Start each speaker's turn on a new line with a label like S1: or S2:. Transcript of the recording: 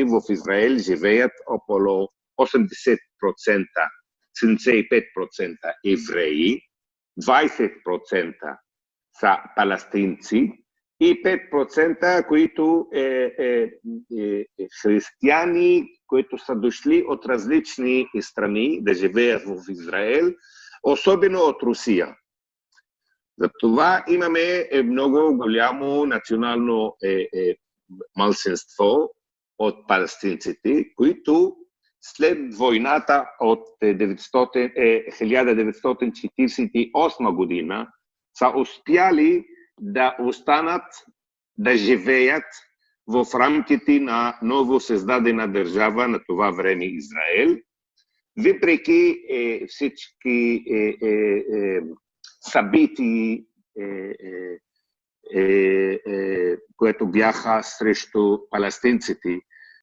S1: в Израел живеят около 80%, 75% евреи, 20% са палестинци и 5%, които християни, които са дошли от различни страни да живеят в Израел, особено от Русия. Затова имаме много голямо национално малцинство от палестинците, които след войната от 1948 година са успяли да останат, да живеят в рамките на ново създадена държава на това време Израел, въпреки всички събития, които бяха срещу палестинците